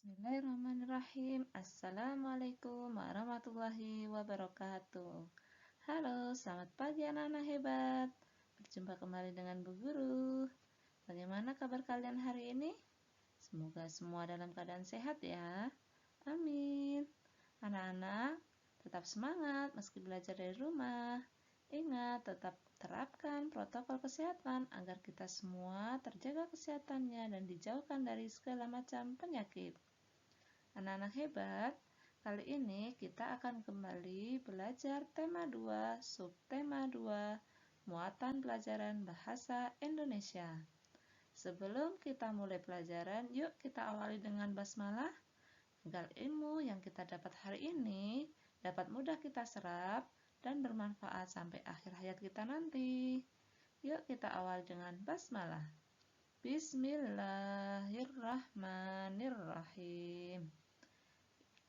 Bismillahirrahmanirrahim. Assalamualaikum warahmatullahi wabarakatuh. Halo, selamat pagi anak-anak hebat. Berjumpa kembali dengan Bu Guru. Bagaimana kabar kalian hari ini? Semoga semua dalam keadaan sehat ya. Amin. Anak-anak, tetap semangat meski belajar dari rumah. Ingat, tetap terapkan protokol kesehatan agar kita semua terjaga kesehatannya dan dijauhkan dari segala macam penyakit. Anak-anak hebat, kali ini kita akan kembali belajar tema 2, subtema 2, muatan pelajaran bahasa Indonesia. Sebelum kita mulai pelajaran, yuk kita awali dengan basmalah, agar ilmu yang kita dapat hari ini dapat mudah kita serap dan bermanfaat sampai akhir hayat kita nanti. Yuk kita awali dengan basmalah. Bismillahirrahmanirrahim.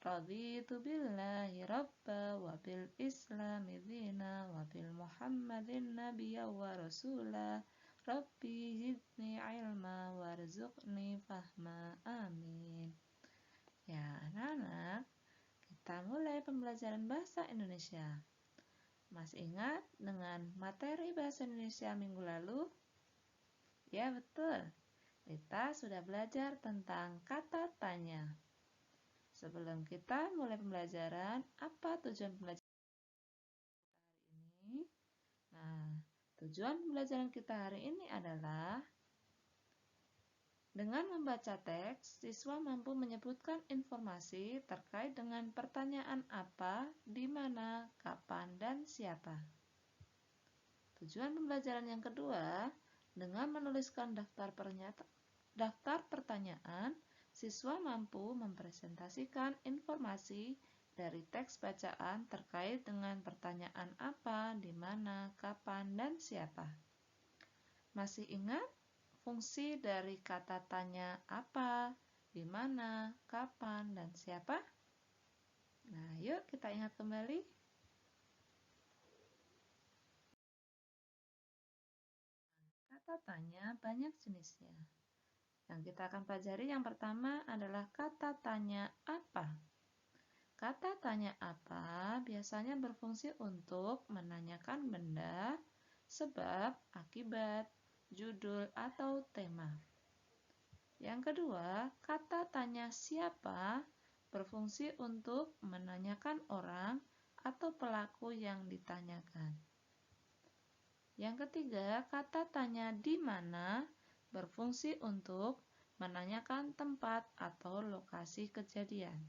Raditu billahi rabba wa bil islami dina wa bil muhammadin nabiyya wa rasula. Rabbi zidni ilma warzuqni fahma. Amin. Ya, anak-anak, kita mulai pembelajaran bahasa Indonesia. Masih ingat dengan materi bahasa Indonesia minggu lalu? Ya, betul. Kita sudah belajar tentang kata tanya. Sebelum kita mulai pembelajaran, apa tujuan pembelajaran kita hari ini? Nah, tujuan pembelajaran kita hari ini adalah dengan membaca teks, siswa mampu menyebutkan informasi terkait dengan pertanyaan apa, di mana, kapan, dan siapa. Tujuan pembelajaran yang kedua, dengan menuliskan daftar pertanyaan, siswa mampu mempresentasikan informasi dari teks bacaan terkait dengan pertanyaan apa, di mana, kapan, dan siapa. Masih ingat fungsi dari kata tanya apa, di mana, kapan, dan siapa? Nah, yuk kita ingat kembali. Kata tanya banyak jenisnya. Yang kita akan pelajari yang pertama adalah kata tanya apa. Kata tanya apa biasanya berfungsi untuk menanyakan benda, sebab, akibat, judul, atau tema. Yang kedua, kata tanya siapa berfungsi untuk menanyakan orang atau pelaku yang ditanyakan. Yang ketiga, kata tanya di mana berfungsi untuk menanyakan tempat atau lokasi kejadian.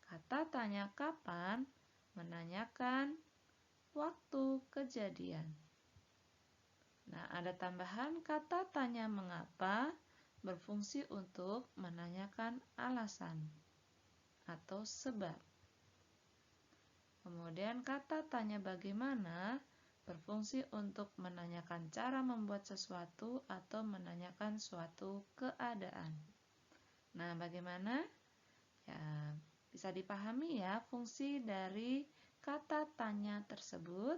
Kata tanya kapan menanyakan waktu kejadian. Nah, ada tambahan kata tanya mengapa berfungsi untuk menanyakan alasan atau sebab. Kemudian kata tanya bagaimana berfungsi untuk menanyakan cara membuat sesuatu atau menanyakan suatu keadaan. Nah, bagaimana? Ya, bisa dipahami ya fungsi dari kata tanya tersebut.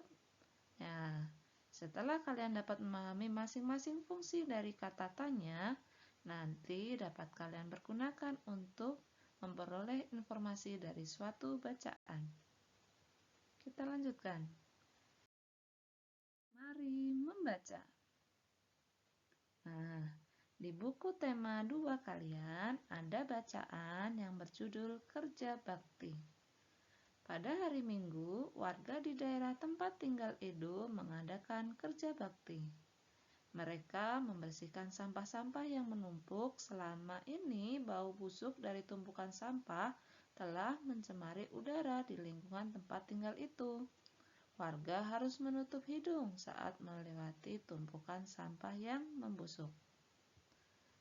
Ya, setelah kalian dapat memahami masing-masing fungsi dari kata tanya, nanti dapat kalian pergunakan untuk memperoleh informasi dari suatu bacaan. Kita lanjutkan. Mari membaca. Nah, di buku tema 2 kalian ada bacaan yang berjudul Kerja Bakti. Pada hari Minggu, warga di daerah tempat tinggal Edo mengadakan kerja bakti. Mereka membersihkan sampah-sampah yang menumpuk. Selama ini, bau busuk dari tumpukan sampah telah mencemari udara di lingkungan tempat tinggal itu. Warga harus menutup hidung saat melewati tumpukan sampah yang membusuk.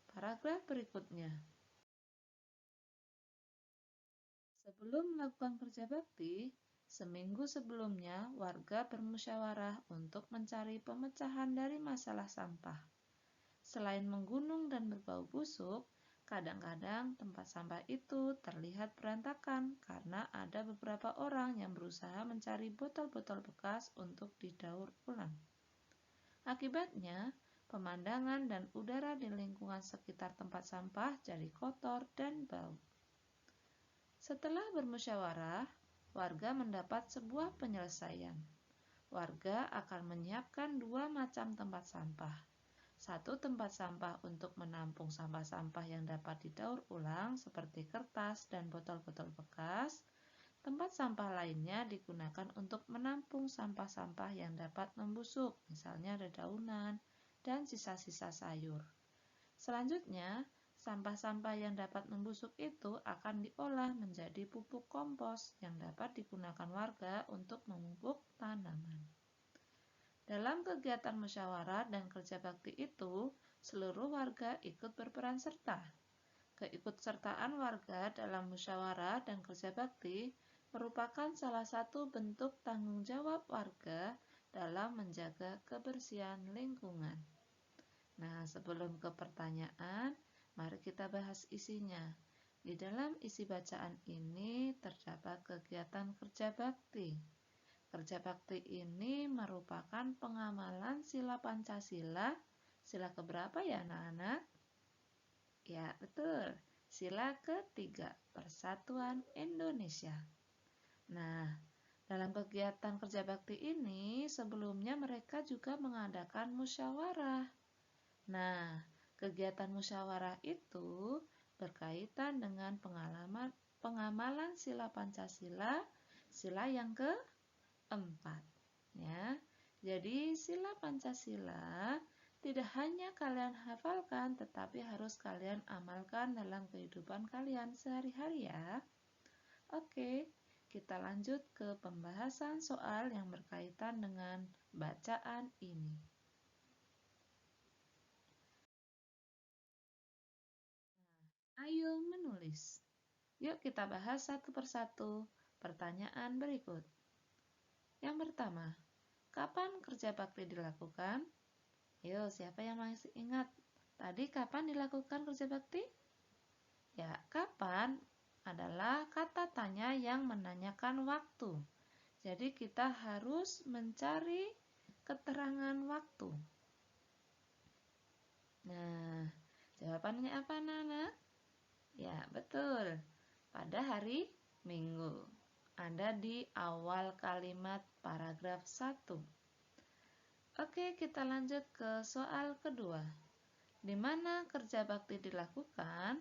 Paragraf berikutnya. Sebelum melakukan kerja bakti, seminggu sebelumnya warga bermusyawarah untuk mencari pemecahan dari masalah sampah. Selain menggunung dan berbau busuk, kadang-kadang tempat sampah itu terlihat berantakan karena ada beberapa orang yang berusaha mencari botol-botol bekas untuk didaur ulang. Akibatnya, pemandangan dan udara di lingkungan sekitar tempat sampah jadi kotor dan bau. Setelah bermusyawarah, warga mendapat sebuah penyelesaian. Warga akan menyiapkan dua macam tempat sampah. Satu tempat sampah untuk menampung sampah-sampah yang dapat didaur ulang seperti kertas dan botol-botol bekas. Tempat sampah lainnya digunakan untuk menampung sampah-sampah yang dapat membusuk, misalnya dedaunan dan sisa-sisa sayur. Selanjutnya, sampah-sampah yang dapat membusuk itu akan diolah menjadi pupuk kompos yang dapat digunakan warga untuk memupuk tanaman. Dalam kegiatan musyawarah dan kerja bakti itu, seluruh warga ikut berperan serta. Keikutsertaan warga dalam musyawarah dan kerja bakti merupakan salah satu bentuk tanggung jawab warga dalam menjaga kebersihan lingkungan. Nah, sebelum ke pertanyaan, mari kita bahas isinya. Di dalam isi bacaan ini terdapat kegiatan kerja bakti. Kerja bakti ini merupakan pengamalan sila Pancasila. Sila keberapa ya anak-anak? Ya, betul. Sila ketiga, Persatuan Indonesia. Nah, dalam kegiatan kerja bakti ini sebelumnya mereka juga mengadakan musyawarah. Nah, kegiatan musyawarah itu berkaitan dengan pengamalan sila Pancasila, sila yang keempat. Ya, jadi sila Pancasila tidak hanya kalian hafalkan, tetapi harus kalian amalkan dalam kehidupan kalian sehari-hari ya. Oke, kita lanjut ke pembahasan soal yang berkaitan dengan bacaan ini. Ayo menulis. Yuk kita bahas satu persatu pertanyaan berikut. Yang pertama, kapan kerja bakti dilakukan? Yuk, siapa yang masih ingat? Tadi kapan dilakukan kerja bakti? Ya, kapan adalah kata tanya yang menanyakan waktu. Jadi kita harus mencari keterangan waktu. Nah, jawabannya apa, Nana? Ya, betul. Pada hari Minggu. Ada di awal kalimat paragraf 1. Oke, kita lanjut ke soal kedua. Di mana kerja bakti dilakukan?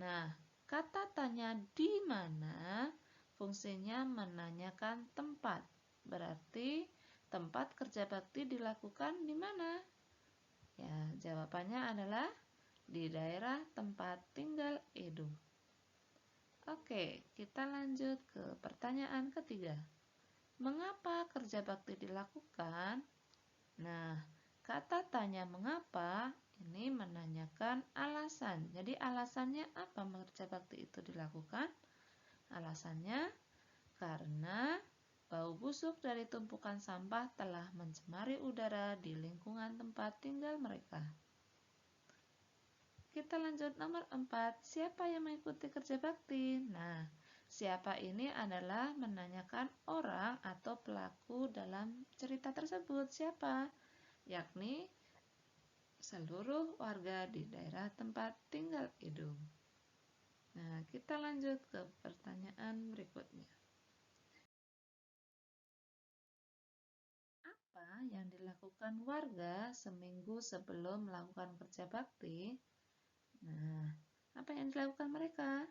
Nah, kata tanya di mana fungsinya menanyakan tempat. Berarti tempat kerja bakti dilakukan di mana? Ya, jawabannya adalah di daerah tempat tinggal Edu. Oke, kita lanjut ke pertanyaan ketiga. Mengapa kerja bakti dilakukan? Nah, kata tanya mengapa ini menanyakan alasan. Jadi alasannya apa kerja bakti itu dilakukan? Alasannya karena bau busuk dari tumpukan sampah telah mencemari udara di lingkungan tempat tinggal mereka. Kita lanjut nomor 4. Siapa yang mengikuti kerja bakti? Nah, siapa ini adalah menanyakan orang atau pelaku dalam cerita tersebut. Siapa? Yakni seluruh warga di daerah tempat tinggal Edu. Nah, kita lanjut ke pertanyaan berikutnya. Apa yang dilakukan warga seminggu sebelum melakukan kerja bakti? Nah, apa yang dilakukan mereka?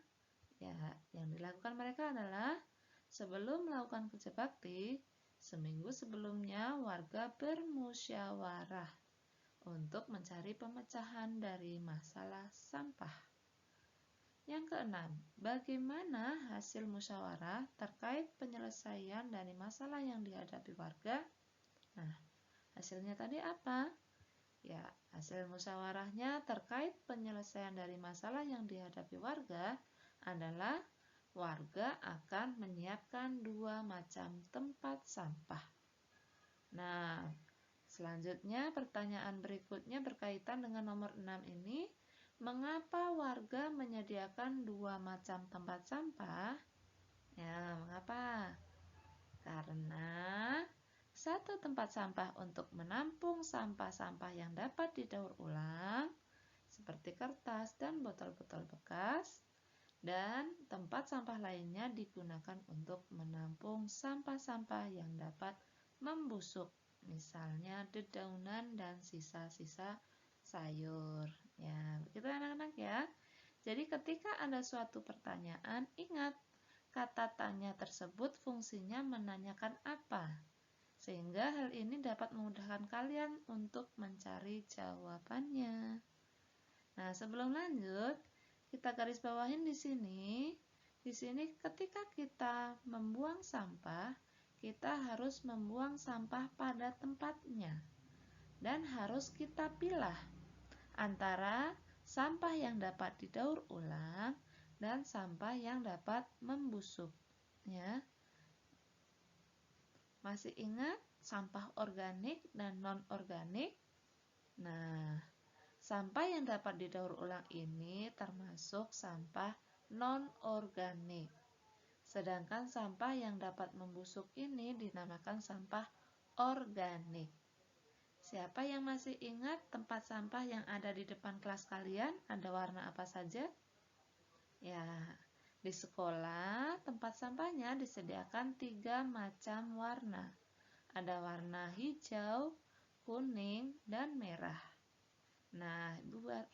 Ya, yang dilakukan mereka adalah sebelum melakukan kerja bakti, seminggu sebelumnya warga bermusyawarah untuk mencari pemecahan dari masalah sampah. Yang keenam, bagaimana hasil musyawarah terkait penyelesaian dari masalah yang dihadapi warga? Nah, hasilnya tadi apa? Ya, hasil musyawarahnya terkait penyelesaian dari masalah yang dihadapi warga adalah warga akan menyiapkan dua macam tempat sampah. Nah, selanjutnya pertanyaan berikutnya berkaitan dengan nomor 6 ini. Mengapa warga menyediakan dua macam tempat sampah? Ya, mengapa? Karena 1 tempat sampah untuk menampung sampah-sampah yang dapat didaur ulang, seperti kertas dan botol-botol bekas, dan tempat sampah lainnya digunakan untuk menampung sampah-sampah yang dapat membusuk, misalnya dedaunan dan sisa-sisa sayur. Ya, begitu anak-anak ya. Jadi ketika ada suatu pertanyaan, ingat kata tanya tersebut fungsinya menanyakan apa, sehingga hal ini dapat memudahkan kalian untuk mencari jawabannya. Nah, sebelum lanjut, kita garis bawahin di sini. Di sini ketika kita membuang sampah, kita harus membuang sampah pada tempatnya. Dan harus kita pilah antara sampah yang dapat didaur ulang dan sampah yang dapat membusuk. Ya. Masih ingat sampah organik dan non-organik? Nah, sampah yang dapat didaur ulang ini termasuk sampah non-organik. Sedangkan sampah yang dapat membusuk ini dinamakan sampah organik. Siapa yang masih ingat tempat sampah yang ada di depan kelas kalian ada warna apa saja? Ya, di sekolah tempat sampahnya disediakan 3 macam warna. Ada warna hijau, kuning, dan merah. Nah,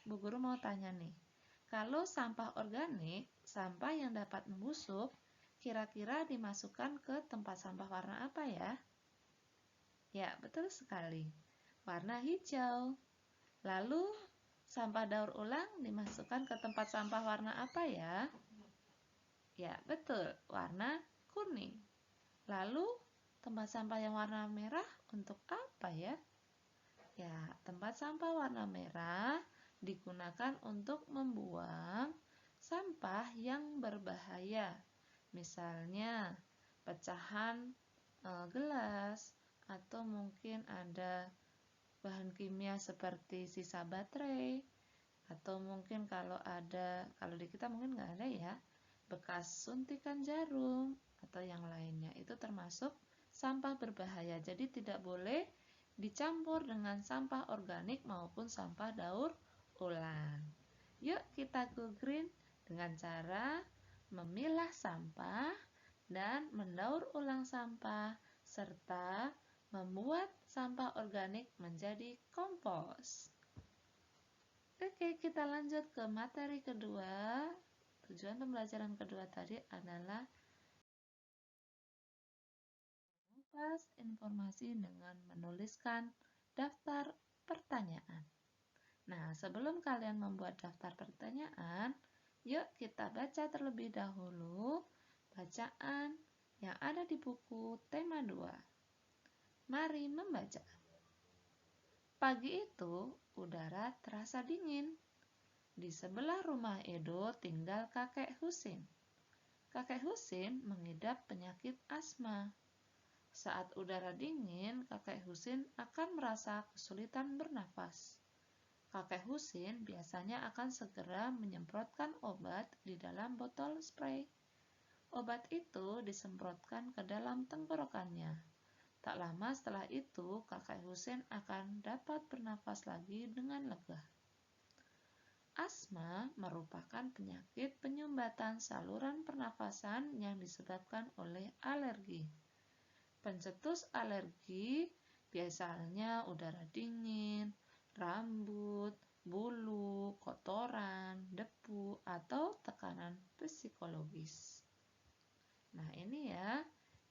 Bu Guru mau tanya nih, kalau sampah organik, sampah yang dapat membusuk, kira-kira dimasukkan ke tempat sampah warna apa ya? Ya, betul sekali. Warna hijau. Lalu, sampah daur ulang dimasukkan ke tempat sampah warna apa ya? Ya, betul. Warna kuning. Lalu, tempat sampah yang warna merah untuk apa ya? Ya, tempat sampah warna merah digunakan untuk membuang sampah yang berbahaya. Misalnya, pecahan gelas atau mungkin ada bahan kimia seperti sisa baterai, atau mungkin kalau di kita mungkin nggak ada ya, bekas suntikan jarum atau yang lainnya, itu termasuk sampah berbahaya. Jadi tidak boleh dicampur dengan sampah organik maupun sampah daur ulang. Yuk kita go green dengan cara memilah sampah dan mendaur ulang sampah serta membuat sampah organik menjadi kompos. Oke, kita lanjut ke materi kedua. Tujuan pembelajaran kedua tadi adalah mengupas informasi dengan menuliskan daftar pertanyaan. Nah, sebelum kalian membuat daftar pertanyaan, yuk kita baca terlebih dahulu bacaan yang ada di buku tema 2. Mari membaca. Pagi itu, udara terasa dingin. Di sebelah rumah Edo tinggal kakek Husin. Kakek Husin mengidap penyakit asma. Saat udara dingin, kakek Husin akan merasa kesulitan bernafas. Kakek Husin biasanya akan segera menyemprotkan obat di dalam botol spray. Obat itu disemprotkan ke dalam tenggorokannya. Tak lama setelah itu, kakek Husin akan dapat bernafas lagi dengan lega. Asma merupakan penyakit penyumbatan saluran pernafasan yang disebabkan oleh alergi. Pencetus alergi biasanya udara dingin, rambut, bulu, kotoran, debu, atau tekanan psikologis. Nah, ini ya.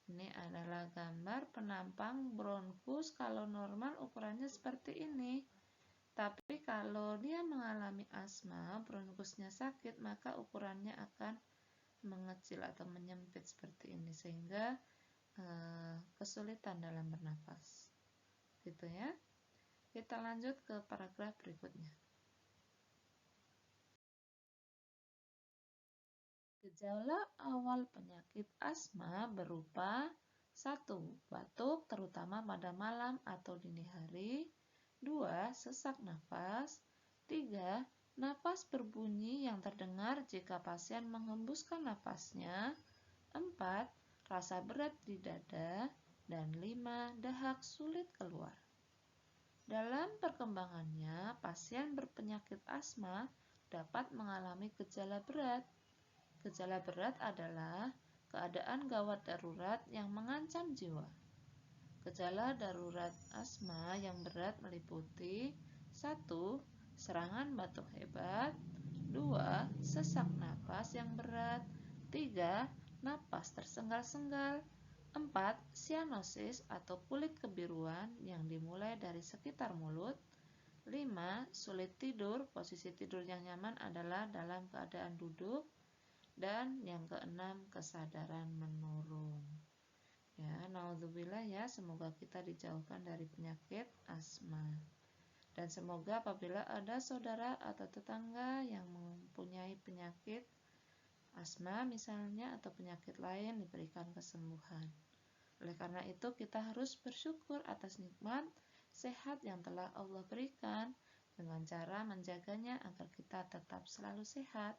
Ini adalah gambar penampang bronkus. Kalau normal ukurannya seperti ini. Tapi kalau dia mengalami asma, bronkusnya sakit, maka ukurannya akan mengecil atau menyempit seperti ini, sehingga kesulitan dalam bernafas. Gitu ya. Kita lanjut ke paragraf berikutnya. Gejala awal penyakit asma berupa 1. Batuk terutama pada malam atau dini hari. 2. Sesak nafas. 3. Napas berbunyi yang terdengar jika pasien menghembuskan nafasnya. 4. Rasa berat di dada. dan 5. Dahak sulit keluar. Dalam perkembangannya, pasien berpenyakit asma dapat mengalami gejala berat. Gejala berat adalah keadaan gawat darurat yang mengancam jiwa. Gejala darurat asma yang berat meliputi 1. Serangan batuk hebat, 2. Sesak napas yang berat, 3. Napas tersenggal-senggal, 4. Sianosis atau kulit kebiruan yang dimulai dari sekitar mulut, 5. Sulit tidur, posisi tidur yang nyaman adalah dalam keadaan duduk, dan yang keenam, kesadaran menurun. Ya, naudzubillah ya, semoga kita dijauhkan dari penyakit asma. Dan semoga apabila ada saudara atau tetangga yang mempunyai penyakit asma misalnya atau penyakit lain diberikan kesembuhan. Oleh karena itu kita harus bersyukur atas nikmat sehat yang telah Allah berikan dengan cara menjaganya agar kita tetap selalu sehat.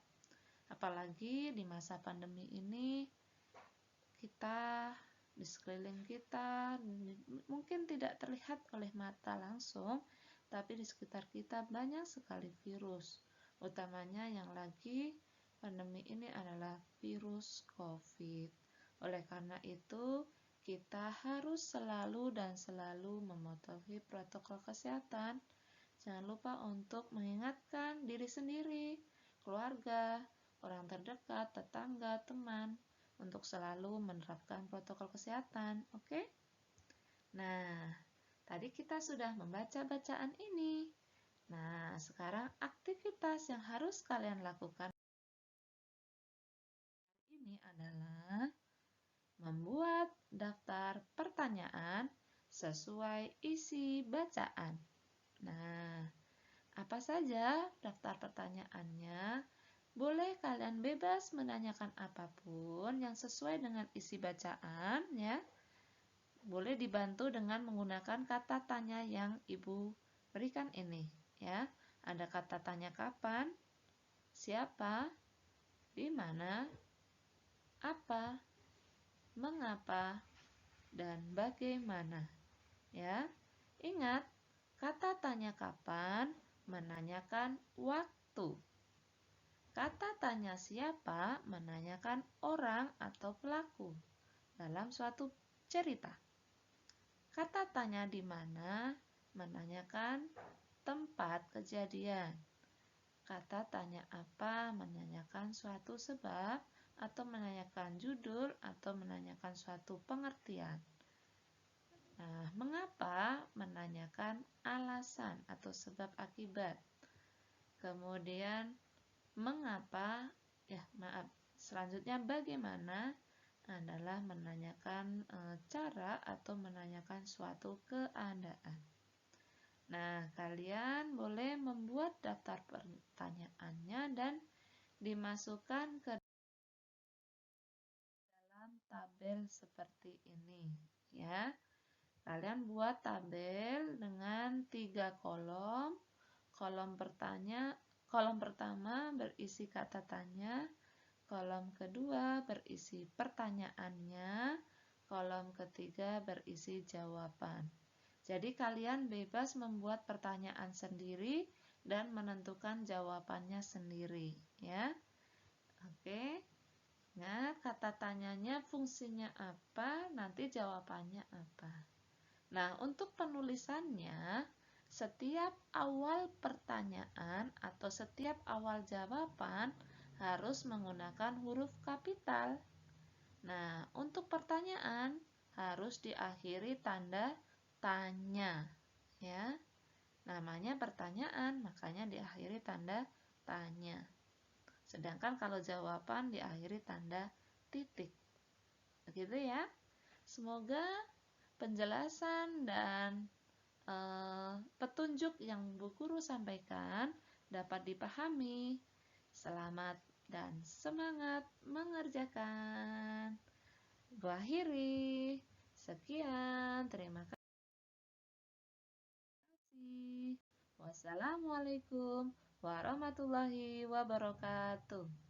Apalagi di masa pandemi ini kita di sekeliling kita mungkin tidak terlihat oleh mata langsung, tapi di sekitar kita banyak sekali virus. Utamanya yang lagi pandemi ini adalah virus COVID. Oleh karena itu, kita harus selalu mematuhi protokol kesehatan. Jangan lupa untuk mengingatkan diri sendiri, keluarga, orang terdekat, tetangga, teman, untuk selalu menerapkan protokol kesehatan. Oke? Nah, tadi kita sudah membaca bacaan ini. Nah, sekarang aktivitas yang harus kalian lakukan ini adalah membuat daftar pertanyaan sesuai isi bacaan. Nah, apa saja daftar pertanyaannya? Boleh kalian bebas menanyakan apapun yang sesuai dengan isi bacaan ya. Boleh dibantu dengan menggunakan kata tanya yang Ibu berikan ini ya. Ada kata tanya kapan, siapa, di mana, apa, mengapa, dan bagaimana ya. Ingat, kata tanya kapan menanyakan waktu. Kata tanya siapa menanyakan orang atau pelaku dalam suatu cerita. Kata tanya di mana menanyakan tempat kejadian. Kata tanya apa menanyakan suatu sebab atau menanyakan judul atau menanyakan suatu pengertian. Nah, mengapa menanyakan alasan atau sebab akibat. Kemudian mengapa, selanjutnya bagaimana adalah menanyakan cara atau menanyakan suatu keadaan. Nah, kalian boleh membuat daftar pertanyaannya dan dimasukkan ke dalam tabel seperti ini ya. Kalian buat tabel dengan 3 kolom. Kolom pertama berisi kata tanya, kolom kedua berisi pertanyaannya, kolom ketiga berisi jawaban. Jadi kalian bebas membuat pertanyaan sendiri dan menentukan jawabannya sendiri ya. Oke. Nah, kata tanyanya fungsinya apa, nanti jawabannya apa. Nah, untuk penulisannya, setiap awal pertanyaan atau setiap awal jawaban harus menggunakan huruf kapital. Nah, untuk pertanyaan harus diakhiri tanda tanya, ya. Namanya pertanyaan, makanya diakhiri tanda tanya. Sedangkan kalau jawaban diakhiri tanda titik. Begitu ya. Semoga penjelasan dan petunjuk yang Bu Guru sampaikan dapat dipahami. Selamat dan semangat mengerjakan. Bu akhiri. Sekian, terima kasih. Wassalamualaikum warahmatullahi wabarakatuh.